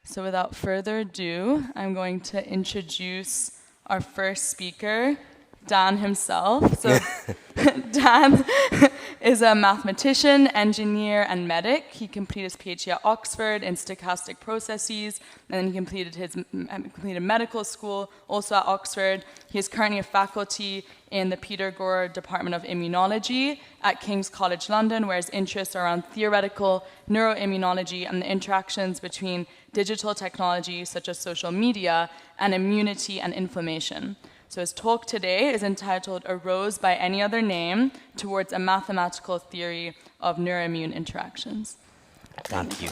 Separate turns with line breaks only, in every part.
So without further ado, I'm going to introduce our first speaker, Dan himself. So Dan is a mathematician, engineer, and medic. He completed his PhD at Oxford in stochastic processes, and then he completed medical school also at Oxford. He is currently a faculty in the Peter Gore Department of Immunology at King's College London, where his interests are around theoretical neuroimmunology and the interactions between digital technology, such as social media, and immunity and inflammation. So his talk today is entitled "A Rose by Any Other Name Towards a Mathematical Theory of Neuroimmune Interactions."
Thank you.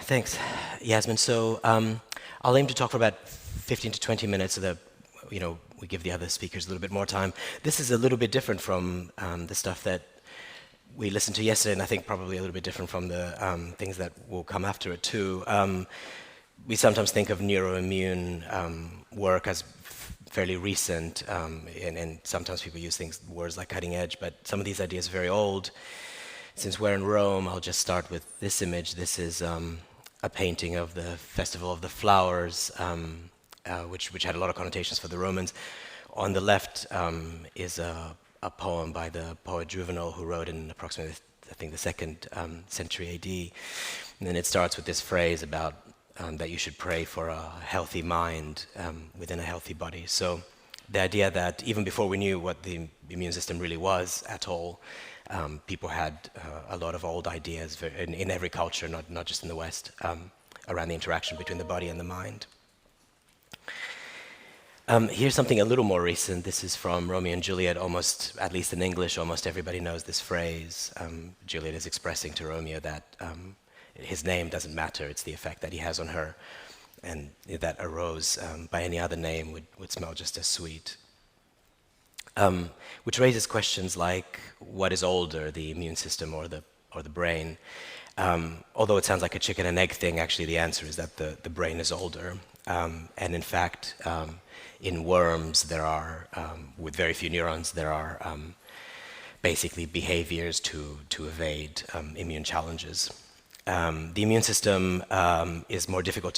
Thanks, Yasmin. So I'll aim to talk for about 15 to 20 minutes so that we give the other speakers a little bit more time. This is a little bit different from the stuff that we listened to yesterday, and I think probably a little bit different from the things that will come after it too. We sometimes think of neuroimmune work as fairly recent, and sometimes people use words like cutting edge, but some of these ideas are very old. Since we're in Rome, I'll just start with this image. This is a painting of the Festival of the Flowers, which had a lot of connotations for the Romans. On the left is a poem by the poet Juvenal, who wrote in approximately, I think, the 2nd century AD. And then it starts with this phrase about that you should pray for a healthy mind within a healthy body. So the idea that even before we knew what the immune system really was at all, people had a lot of old ideas in every culture, not just in the West, around the interaction between the body and the mind. Here's something a little more recent. This is from Romeo and Juliet. Almost, at least in English, almost everybody knows this phrase. Juliet is expressing to Romeo that his name doesn't matter, it's the effect that he has on her, and that a rose by any other name would smell just as sweet. Which raises questions like, what is older, the immune system or the brain? Although it sounds like a chicken and egg thing, actually the answer is that the brain is older. And in fact, in worms, there are, with very few neurons, there are basically behaviors to evade immune challenges. The immune system is more difficult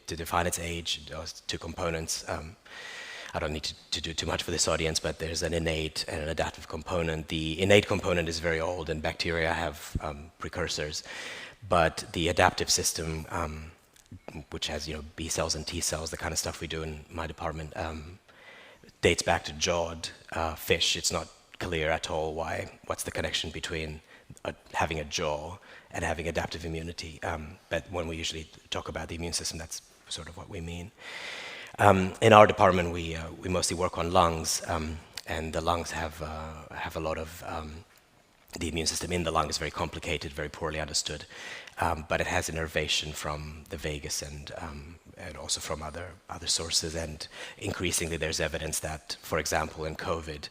to define its age. It has two components. I don't need to do too much for this audience, but there's an innate and an adaptive component. The innate component is very old, and bacteria have precursors. But the adaptive system, which has B cells and T cells, the kind of stuff we do in my department, dates back to jawed fish. It's not clear at all what's the connection between having a jaw and having adaptive immunity. But when we usually talk about the immune system, that's sort of what we mean. In our department, we mostly work on lungs, and the lungs have a lot of the immune system in the lung is very complicated, very poorly understood, but it has innervation from the vagus and also from other sources. And increasingly, there's evidence that, for example, in COVID,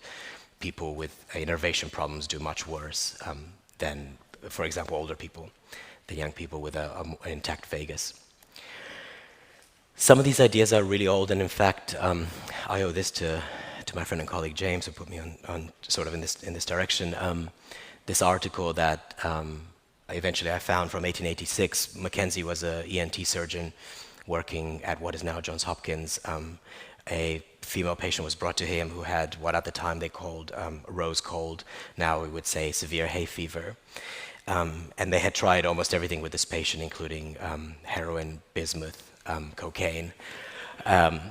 people with innervation problems do much worse than, for example, older people, the young people with an intact vagus. Some of these ideas are really old, and in fact, I owe this to my friend and colleague James, who put me on sort of in this direction. This article that eventually I found from 1886. Mackenzie was an ENT surgeon working at what is now Johns Hopkins. A female patient was brought to him who had what at the time they called rose cold. Now we would say severe hay fever. And they had tried almost everything with this patient, including heroin, bismuth, cocaine.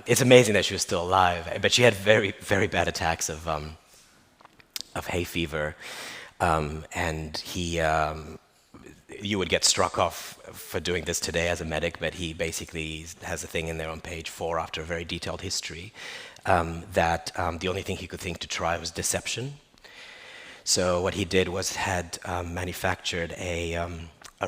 It's amazing that she was still alive, but she had very, very bad attacks of hay fever. And you would get struck off for doing this today as a medic, but he basically has a thing in there on page 4 after a very detailed history that the only thing he could think to try was deception. So what he did was had manufactured a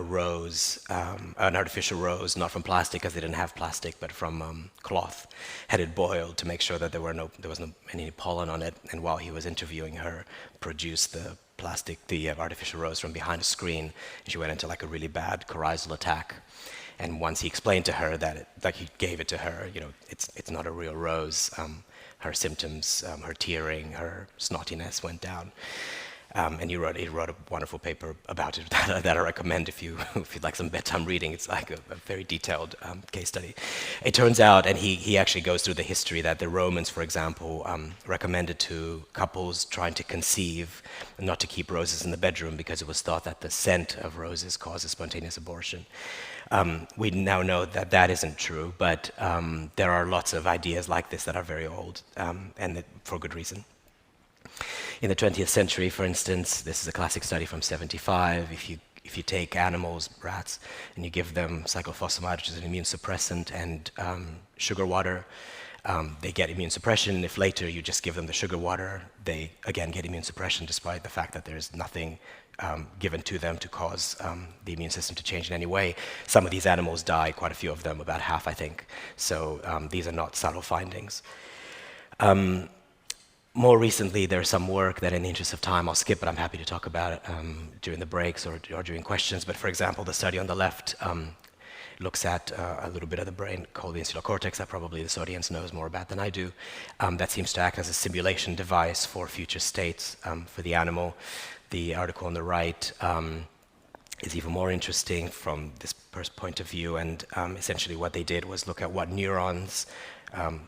rose, an artificial rose, not from plastic because they didn't have plastic, but from cloth. Had it boiled to make sure that there was no any pollen on it. And while he was interviewing her, produced the artificial rose from behind a screen. And she went into like a really bad coryzal attack. And once he explained to her that he gave it to her, it's not a real rose. Her symptoms, her tearing, her snottiness went down. And he wrote a wonderful paper about it that I recommend if you'd like some bedtime reading. It's like a very detailed case study. It turns out, and he actually goes through the history, that the Romans, for example, recommended to couples trying to conceive not to keep roses in the bedroom because it was thought that the scent of roses causes spontaneous abortion. We now know that that isn't true, but there are lots of ideas like this that are very old, and for good reason. In the 20th century, for instance, this is a classic study from '75. If you take animals, rats, and you give them cyclophosphamide, which is an immune suppressant, and sugar water, they get immune suppression. If later you just give them the sugar water, they again get immune suppression, despite the fact that there's nothing given to them to cause the immune system to change in any way. Some of these animals die, quite a few of them, about half, I think. So these are not subtle findings. More recently, there's some work that, in the interest of time, I'll skip, but I'm happy to talk about it during the breaks or during questions. But for example, the study on the left looks at a little bit of the brain called the insular cortex that probably this audience knows more about than I do. That seems to act as a simulation device for future states for the animal. The article on the right is even more interesting from this point of view, and essentially what they did was look at what neurons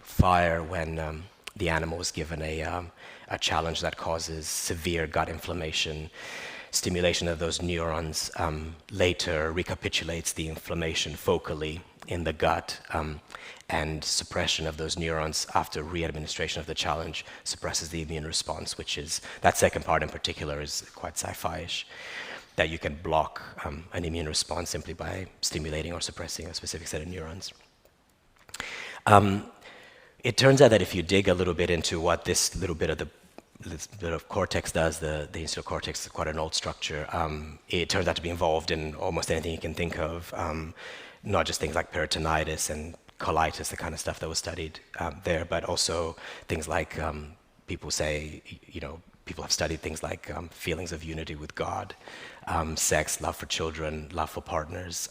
fire when the animal is given a challenge that causes severe gut inflammation. Stimulation of those neurons later recapitulates the inflammation focally in the gut, and suppression of those neurons after re-administration of the challenge suppresses the immune response, which is, that second part in particular is quite sci-fi-ish, that you can block an immune response simply by stimulating or suppressing a specific set of neurons. It turns out that if you dig a little bit into what this little bit of cortex does, the insular cortex is quite an old structure. It turns out to be involved in almost anything you can think of, not just things like peritonitis and colitis, the kind of stuff that was studied there, but also things like people say, people have studied things like feelings of unity with God, sex, love for children, love for partners,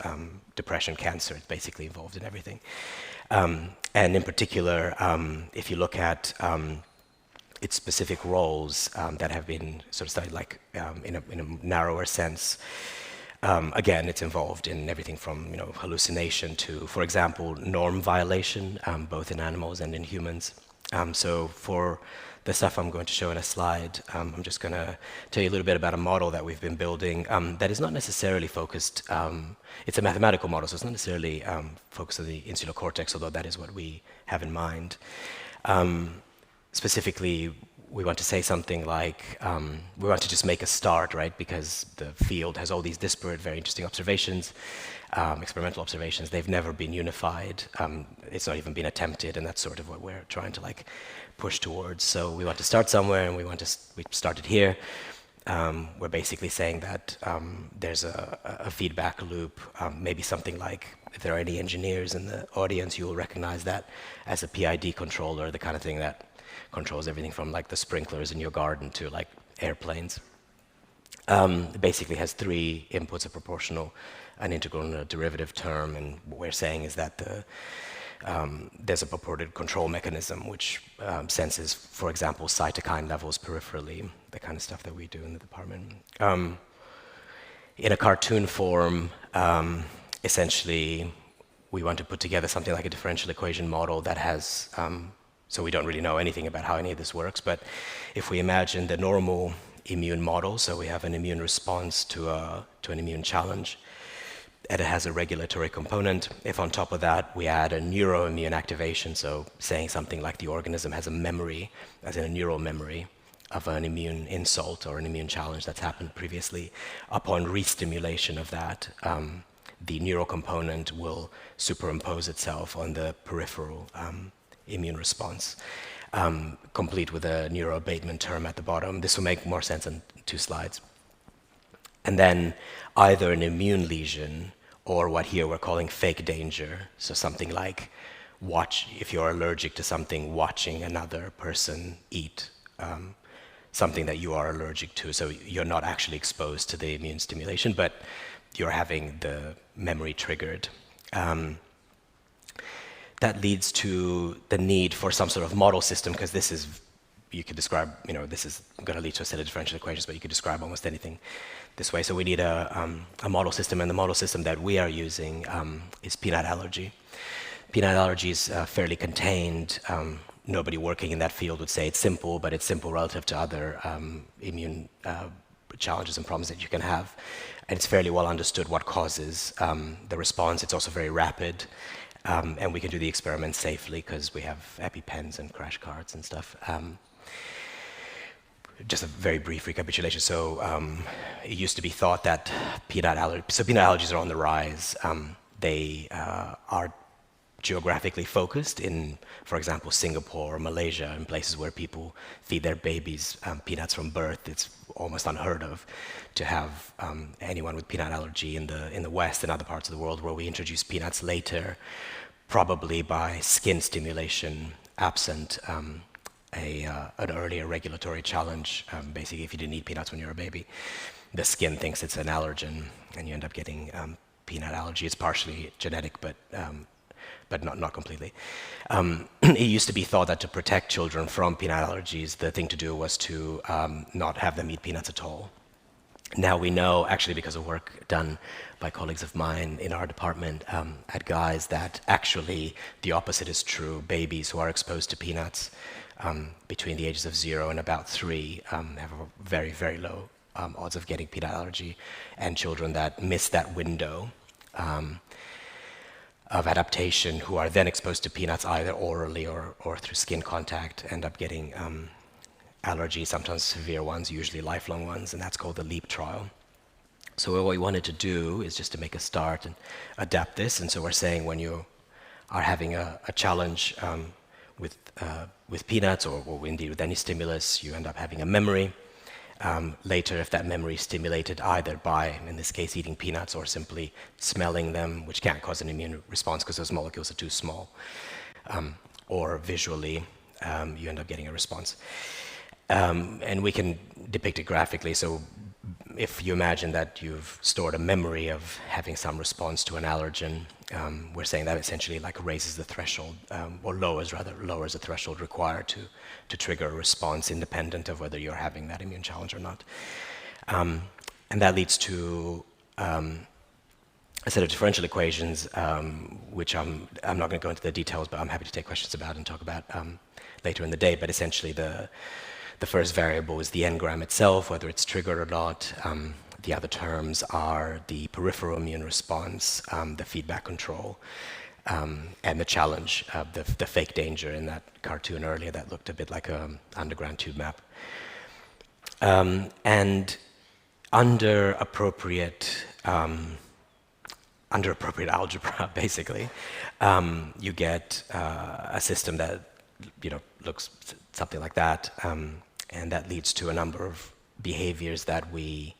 depression, cancer. It's basically involved in everything. And in particular, if you look at its specific roles that have been sort of studied, like in a narrower sense, again, it's involved in everything from hallucination to, for example, norm violation, both in animals and in humans. So for the stuff I'm going to show in a slide, I'm just going to tell you a little bit about a model that we've been building that is not necessarily focused, it's a mathematical model, so it's not necessarily focused on the insular cortex, although that is what we have in mind. Specifically, we want to say something like, we want to just make a start, right? Because the field has all these disparate, very interesting observations, experimental observations. They've never been unified. It's not even been attempted, and that's sort of what we're trying to push towards. So we want to start somewhere, and we started here. We're basically saying that there's a feedback loop, maybe something like, if there are any engineers in the audience, you will recognize that as a PID controller, the kind of thing that controls everything from the sprinklers in your garden to airplanes. It basically has three inputs: a proportional, an integral, and a derivative term. And what we're saying is that there's a purported control mechanism which senses, for example, cytokine levels peripherally, the kind of stuff that we do in the department. In a cartoon form, essentially, we want to put together something like a differential equation model that has, so we don't really know anything about how any of this works, but if we imagine the normal immune model, so we have an immune response to an immune challenge, and it has a regulatory component. If on top of that we add a neuroimmune activation, so saying something like the organism has a memory, as in a neural memory, of an immune insult or an immune challenge that's happened previously, upon re-stimulation of that, the neural component will superimpose itself on the peripheral immune response, complete with a neuroabatement term at the bottom. This will make more sense in 2 slides. And then either an immune lesion or what here we're calling fake danger. So something like if you're allergic to something, watching another person eat something that you are allergic to. So you're not actually exposed to the immune stimulation, but you're having the memory triggered. That leads to the need for some sort of model system, because this is you could describe, this is going to lead to a set of differential equations, but you could describe almost anything this way. So we need a model system, and the model system that we are using is peanut allergy. Peanut allergy is fairly contained. Nobody working in that field would say it's simple, but it's simple relative to other immune challenges and problems that you can have. And it's fairly well understood what causes the response. It's also very rapid. And we can do the experiment safely because we have EpiPens and crash cards and stuff. Just a very brief recapitulation. So it used to be thought that peanut allergies are on the rise. They are geographically focused in, for example, Singapore or Malaysia, in places where people feed their babies peanuts from birth. It's almost unheard of to have anyone with peanut allergy in the West and other parts of the world, where we introduce peanuts later, probably by skin stimulation, absent an earlier regulatory challenge. Basically, if you didn't eat peanuts when you were a baby, the skin thinks it's an allergen, and you end up getting peanut allergy. It's partially genetic, but not completely. It used to be thought that to protect children from peanut allergies, the thing to do was to not have them eat peanuts at all. Now we know, actually because of work done by colleagues of mine in our department at Guy's, that actually the opposite is true. Babies who are exposed to peanuts between the ages of 0 and about 3 have a very, very low odds of getting peanut allergy, and children that miss that window of adaptation, who are then exposed to peanuts either orally or through skin contact, end up getting allergies, sometimes severe ones, usually lifelong ones, and that's called the LEAP trial. So what we wanted to do is just to make a start and adapt this, and so we're saying when you are having a challenge with peanuts or indeed with any stimulus, you end up having a memory. Later, if that memory is stimulated either by, in this case, eating peanuts or simply smelling them, which can't cause an immune response because those molecules are too small, or visually, you end up getting a response. And we can depict it graphically. So if you imagine that you've stored a memory of having some response to an allergen, we're saying that essentially like raises the threshold, or lowers the threshold required to trigger a response independent of whether you're having that immune challenge or not. And that leads to a set of differential equations, which I'm not going to go into the details, but I'm happy to take questions about and talk about later in the day. But essentially the first variable is the engram itself, whether it's triggered or not. The other terms are the peripheral immune response, the feedback control, and the challenge, the fake danger in that cartoon earlier that looked a bit like an underground tube map. And under appropriate algebra, basically, you get a system that looks something like that, and that leads to a number of behaviors that we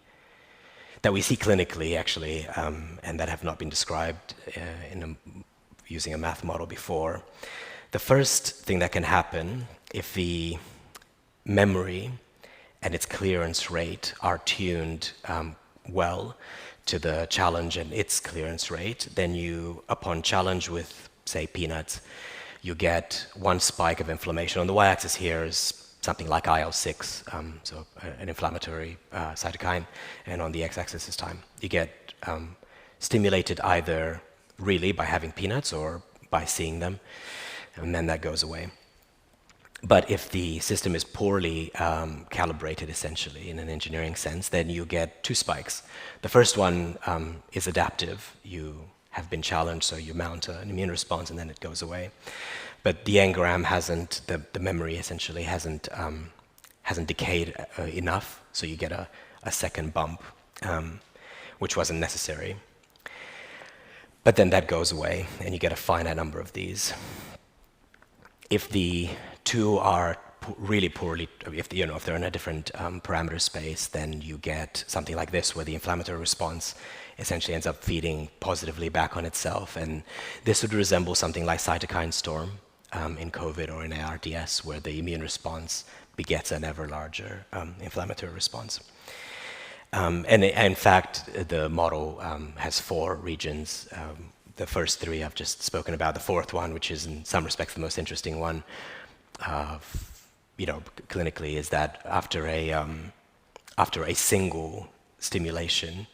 see clinically, actually, and that have not been described using a math model before. The first thing that can happen, if the memory and its clearance rate are tuned well to the challenge and its clearance rate, then you, upon challenge with, say, peanuts, you get one spike of inflammation. On the y-axis here is something like IL-6, so an inflammatory cytokine, and on the x-axis is time. You get stimulated either really by having peanuts or by seeing them, and then that goes away. But if the system is poorly calibrated, essentially, in an engineering sense, then you get two spikes. The first one is adaptive. You have been challenged, so you mount an immune response, and then it goes away. But the engram hasn't, the memory essentially hasn't decayed enough, so you get a second bump, which wasn't necessary. But then that goes away, and you get a finite number of these. If the two are really poorly, if they're in a different parameter space, then you get something like this, where the inflammatory response essentially ends up feeding positively back on itself. And this would resemble something like cytokine storm in COVID or in ARDS, where the immune response begets an ever larger inflammatory response. And in fact, the model has 4 regions. The first 3 I've just spoken about. The fourth one, which is in some respects the most interesting one, clinically, is that after a single stimulation,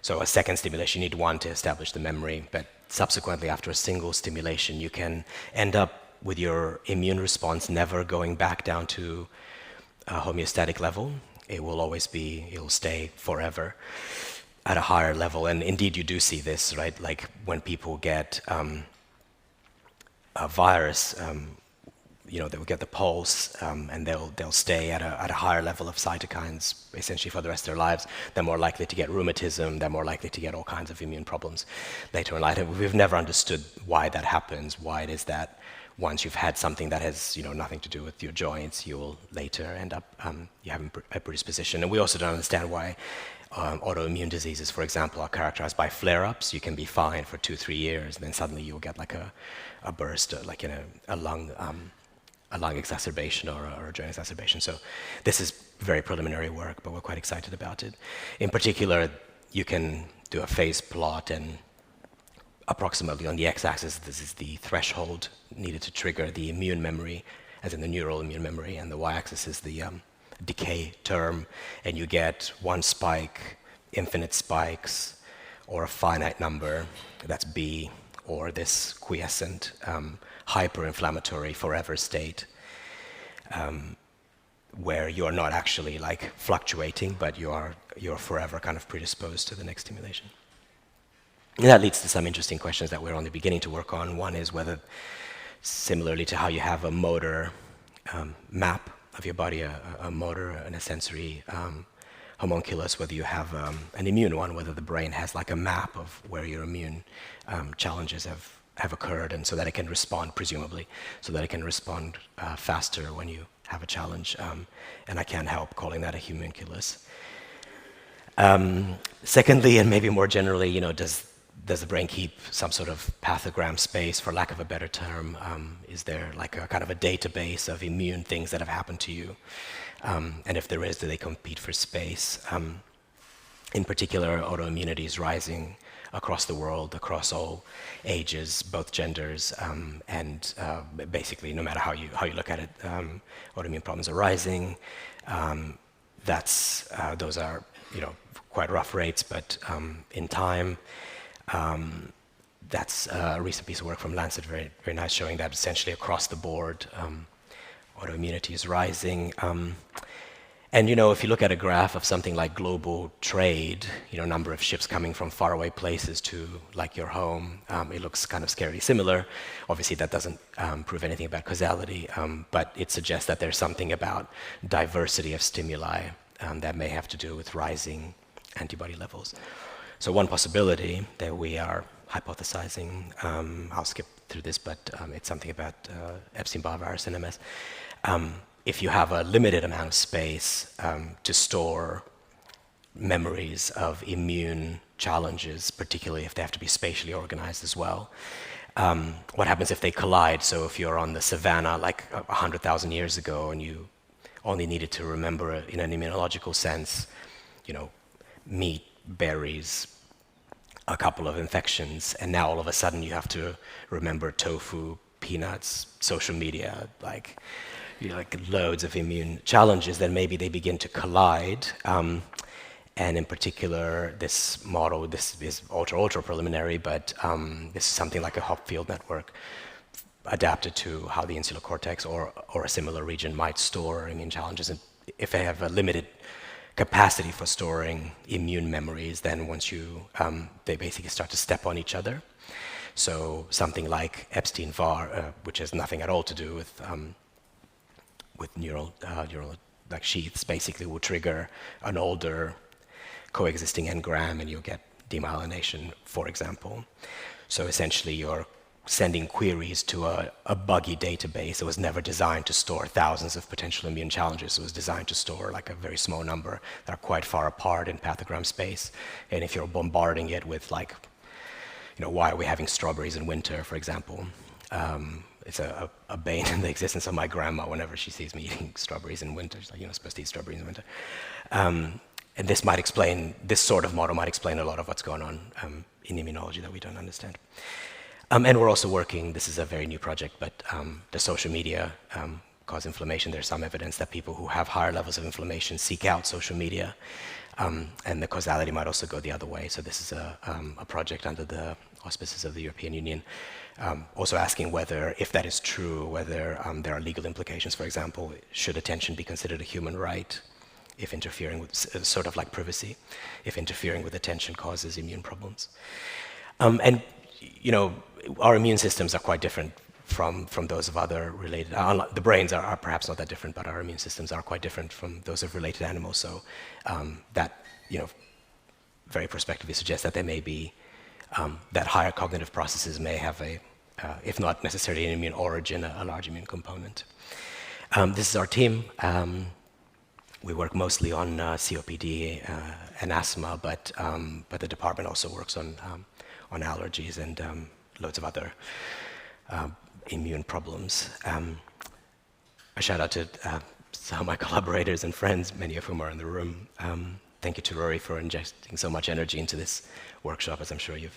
so a second stimulation, you need one to establish the memory, but subsequently, after a single stimulation, you can end up with your immune response never going back down to a homeostatic level. It will always be, it'll stay forever at a higher level. And indeed, you do see this, right? Like when people get a virus, they will get the pulse, and they'll stay at a higher level of cytokines essentially for the rest of their lives. They're more likely to get rheumatism. They're more likely to get all kinds of immune problems later in life. And we've never understood why that happens. Why it is that once you've had something that has nothing to do with your joints, you'll later end up you having a predisposition. And we also don't understand why autoimmune diseases, for example, are characterized by flare-ups. You can be fine for 2-3 years, and then suddenly you'll get like a burst, like a lung exacerbation or a joint exacerbation. So this is very preliminary work, but we're quite excited about it. In particular, you can do a phase plot, and approximately on the x-axis, this is the threshold needed to trigger the immune memory, as in the neural immune memory, and the y-axis is the decay term, and you get one spike, infinite spikes, or a finite number, that's B, or this quiescent hyper-inflammatory forever state, where you're not actually like fluctuating, but you're forever kind of predisposed to the next stimulation. And that leads to some interesting questions that we're only beginning to work on. One is whether, similarly to how you have a motor map of your body, a motor and a sensory homunculus, whether you have an immune one, whether the brain has like a map of where your immune challenges have occurred, and so that it can respond, presumably, so that it can respond faster when you have a challenge. And I can't help calling that a homunculus. Secondly, and maybe more generally, does the brain keep some sort of pathogram space, for lack of a better term? Is there like a kind of a database of immune things that have happened to you? And if there is, do they compete for space? In particular, autoimmunity is rising across the world, across all ages, both genders, and basically, no matter how you look at it, autoimmune problems are rising. Those are quite rough rates, but in time. That's a recent piece of work from Lancet, very, very nice, showing that essentially across the board, autoimmunity is rising. And if you look at a graph of something like global trade, number of ships coming from faraway places to like your home, it looks kind of scarily similar. Obviously, that doesn't prove anything about causality, but it suggests that there's something about diversity of stimuli that may have to do with rising antibody levels. So one possibility that we are hypothesizing, I'll skip through this, but it's something about Epstein-Barr virus and MS. If you have a limited amount of space to store memories of immune challenges, particularly if they have to be spatially organized as well, what happens if they collide? So if you're on the savannah like 100,000 years ago and you only needed to remember in an immunological sense, meat, berries, a couple of infections, and now all of a sudden you have to remember tofu, peanuts, social media, like loads of immune challenges, then maybe they begin to collide. And in particular, this model, this is ultra preliminary, but this is something like a Hopfield network adapted to how the insular cortex or a similar region might store immune challenges. And if they have a limited capacity for storing immune memories, then once they basically start to step on each other. So something like Epstein-Barr, which has nothing at all to do with neural like sheaths, basically will trigger an older coexisting engram, and you'll get demyelination, for example. So essentially, you're sending queries to a buggy database that was never designed to store thousands of potential immune challenges. It was designed to store like a very small number that are quite far apart in pathogram space. And if you're bombarding it with like, why are we having strawberries in winter, for example? It's a bane in the existence of my grandma whenever she sees me eating strawberries in winter. She's like, you're not supposed to eat strawberries in winter. And this sort of model might explain a lot of what's going on in immunology that we don't understand. And we're also working, this is a very new project, but the social media cause inflammation. There's some evidence that people who have higher levels of inflammation seek out social media, and the causality might also go the other way. So this is a project under the auspices of the European Union, also asking whether, if that is true, whether there are legal implications. For example, should attention be considered a human right if interfering with, sort of like privacy, if interfering with attention causes immune problems. And, you know, our immune systems are quite different from those of other related, the brains are perhaps not that different, but our immune systems are quite different from those of related animals. So that, you know, very prospectively suggests that there may be, that higher cognitive processes may have a, if not necessarily an immune origin, a large immune component. This is our team. We work mostly on COPD and asthma, but the department also works on allergies and loads of other immune problems. A shout out to some of my collaborators and friends, many of whom are in the room. Thank you to Rory for injecting so much energy into this workshop, as I'm sure you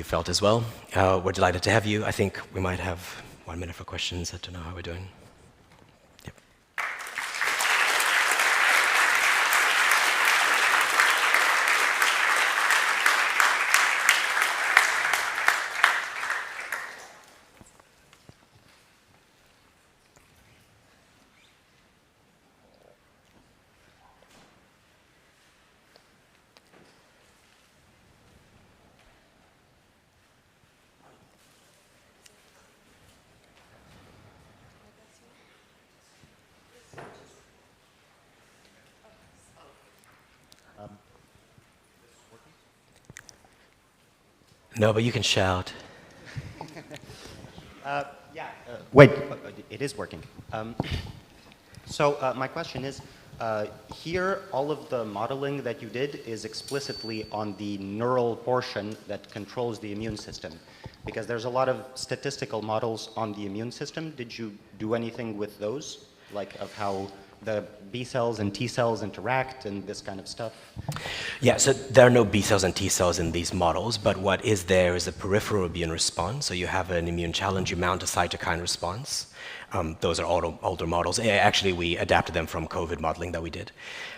felt as well. We're delighted to have you. I think we might have 1 minute for questions. I don't know how we're doing. Yep. No, but you can shout.
Wait, it is working. So my question is, here all of the modeling that you did is explicitly on the neural portion that controls the immune system, because there's a lot of statistical models on the immune system. Did you do anything with those, like of how the B cells and T cells interact and this kind of stuff?
Yeah, so there are no B cells and T cells in these models, but what is there is a peripheral immune response. So you have an immune challenge, you mount a cytokine response. Those are older models. Actually, we adapted them from COVID modeling that we did.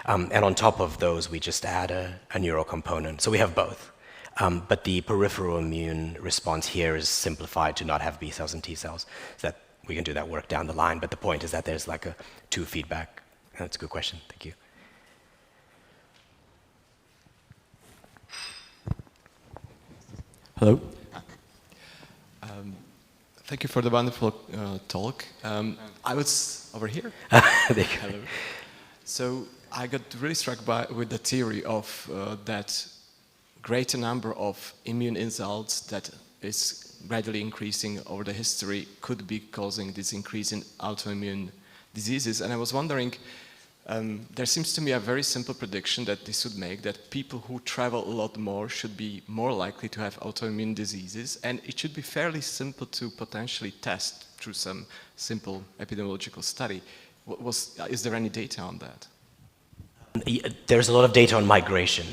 And on top of those, we just add a neural component. So we have both. But the peripheral immune response here is simplified to not have B cells and T cells, so that we can do that work down the line. But the point is that there's like a two feedback. That's a good question. Thank you.
Hello. Thank you for the wonderful talk. I was over here. Hello. So I got really struck with the theory of that greater number of immune insults that is gradually increasing over the history could be causing this increase in autoimmune diseases. And I was wondering, there seems to me a very simple prediction that this would make, that people who travel a lot more should be more likely to have autoimmune diseases, and it should be fairly simple to potentially test through some simple epidemiological study. Is there any data on that?
There's a lot of data on migration.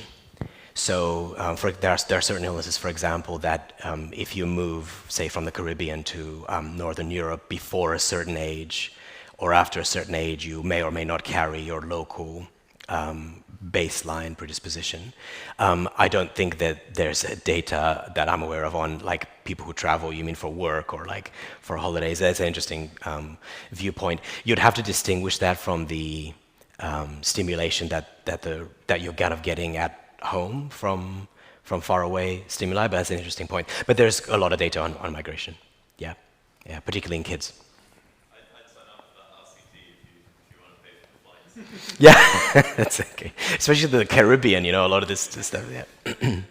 So there are certain illnesses, for example, that if you move, say, from the Caribbean to Northern Europe before a certain age, or after a certain age, you may or may not carry your local baseline predisposition. I don't think that there's data that I'm aware of on like people who travel, you mean for work or like for holidays. That's an interesting viewpoint. You'd have to distinguish that from the stimulation that you're kind of getting at home from far away stimuli, but that's an interesting point. But there's a lot of data on migration, yeah, particularly in kids. Yeah, that's okay. Especially the Caribbean, you know, a lot of this stuff, yeah.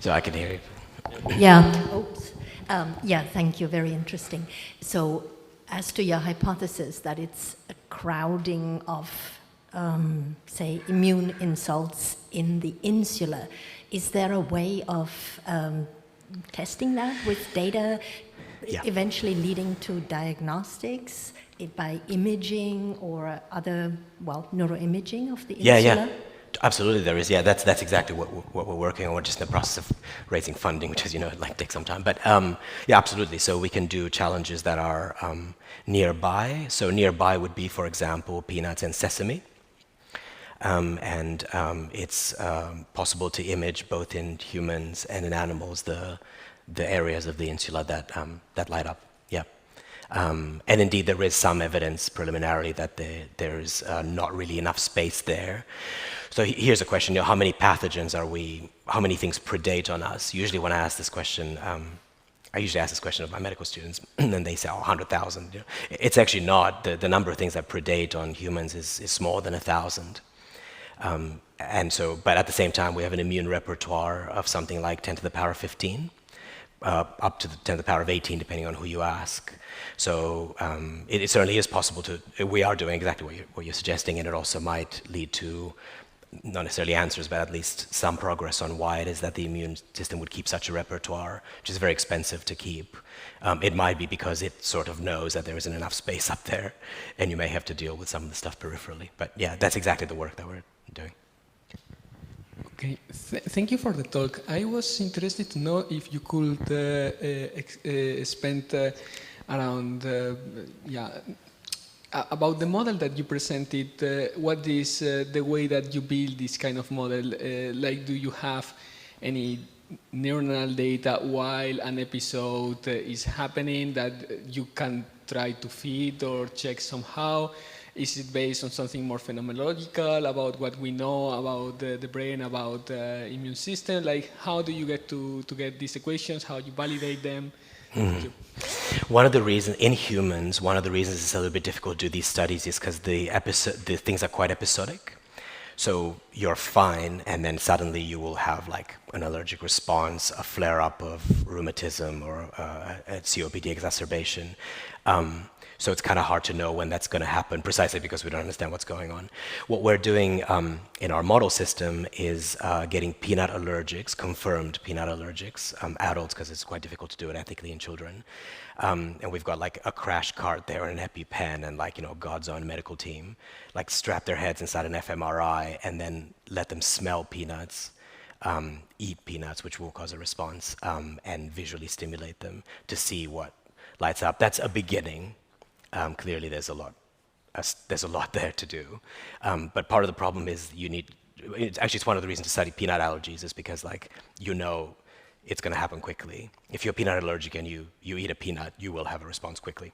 So I can hear you.
Yeah. Oops. Yeah, thank you. Very interesting. So as to your hypothesis that it's a crowding of, say, immune insults in the insula, is there a way of testing that with data?
Yeah.
Eventually leading to diagnostics by imaging or other, well, neuroimaging of the insula?
Absolutely, there is. Yeah, that's exactly what we're working on. We're just in the process of raising funding, which is, like takes some time. But yeah, absolutely. So we can do challenges that are nearby. So nearby would be, for example, peanuts and sesame. It's possible to image both in humans and in animals the areas of the insula that light up. Yeah. And indeed, there is some evidence preliminarily that there's not really enough space there. So here's a question: how many pathogens how many things predate on us? Usually, when I ask this question, I usually ask this question of my medical students, and they say, 100,000. It's actually not. The number of things that predate on humans is smaller than 1,000. But at the same time, we have an immune repertoire of something like 10 to the power of 15. Up to the 10 to the power of 18, depending on who you ask. So it certainly is possible we are doing exactly what you're suggesting, and it also might lead to, not necessarily answers, but at least some progress on why it is that the immune system would keep such a repertoire, which is very expensive to keep. It might be because it sort of knows that there isn't enough space up there, and you may have to deal with some of the stuff peripherally. But yeah, that's exactly the work that we're doing.
Okay, thank you for the talk. I was interested to know if you could spend around, about the model that you presented. What is the way that you build this kind of model? Like, do you have any neuronal data while an episode is happening that you can try to feed or check somehow? Is it based on something more phenomenological about what we know about the brain, about the immune system? Like, how do you get to get these equations? How you validate them?
Mm-hmm. One of the reasons in humans, one of the reasons it's a little bit difficult to do these studies is because the things are quite episodic. So you're fine, and then suddenly you will have like an allergic response, a flare-up of rheumatism, or a COPD exacerbation. So it's kind of hard to know when that's going to happen, precisely because we don't understand what's going on. What we're doing in our model system is getting peanut allergics, confirmed peanut allergics, adults, because it's quite difficult to do it ethically in children. And we've got like a crash cart there and an EpiPen and like, God's own medical team, like strap their heads inside an fMRI and then let them smell peanuts, eat peanuts, which will cause a response, and visually stimulate them to see what lights up. That's a beginning. Clearly, there's a lot there to do, but part of the problem is it's one of the reasons to study peanut allergies is because it's going to happen quickly. If you're peanut allergic and you eat a peanut, you will have a response quickly.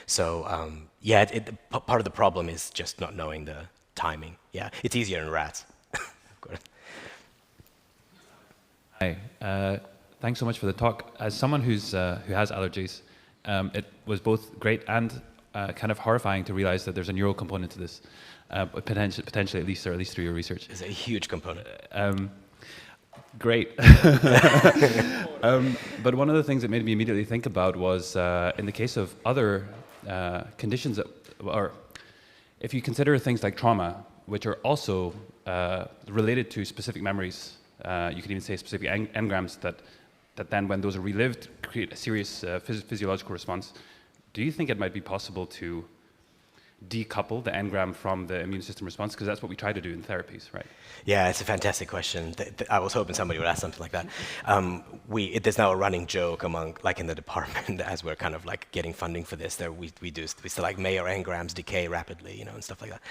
So part of the problem is just not knowing the timing. Yeah, it's easier in rats.
Hi, thanks so much for the talk. As someone who has allergies, it was both great and kind of horrifying to realize that there's a neural component to this, potentially at least through your research.
It's a huge component.
Great. But one of the things that made me immediately think about was in the case of other conditions, or if you consider things like trauma, which are also related to specific memories, you could even say specific engrams that then, when those are relived, create a serious physiological response. Do you think it might be possible to decouple the engram from the immune system response? Because that's what we try to do in therapies, right?
Yeah, it's a fantastic question. I was hoping somebody would ask something like that. There's now a running joke among, in the department, as we're kind of getting funding for this, we still may our engrams decay rapidly, and stuff like that.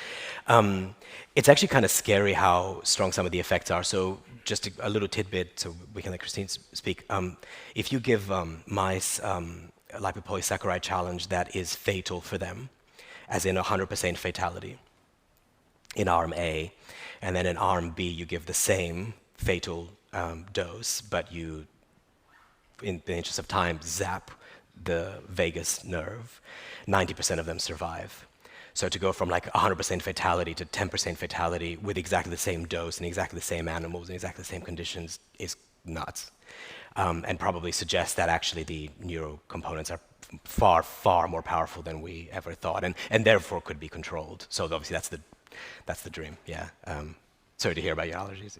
It's actually kind of scary how strong some of the effects are. So just a little tidbit, so we can let Christine speak. If you give mice a lipopolysaccharide challenge that is fatal for them, as in 100% fatality in arm A, and then in arm B you give the same fatal dose, but you, in the interest of time, zap the vagus nerve, 90% of them survive. So to go from 100% fatality to 10% fatality with exactly the same dose and exactly the same animals and exactly the same conditions is nuts. And probably suggests that actually the neuro components are far, far more powerful than we ever thought, and therefore could be controlled. So obviously that's the dream. Yeah. Sorry to hear about your allergies.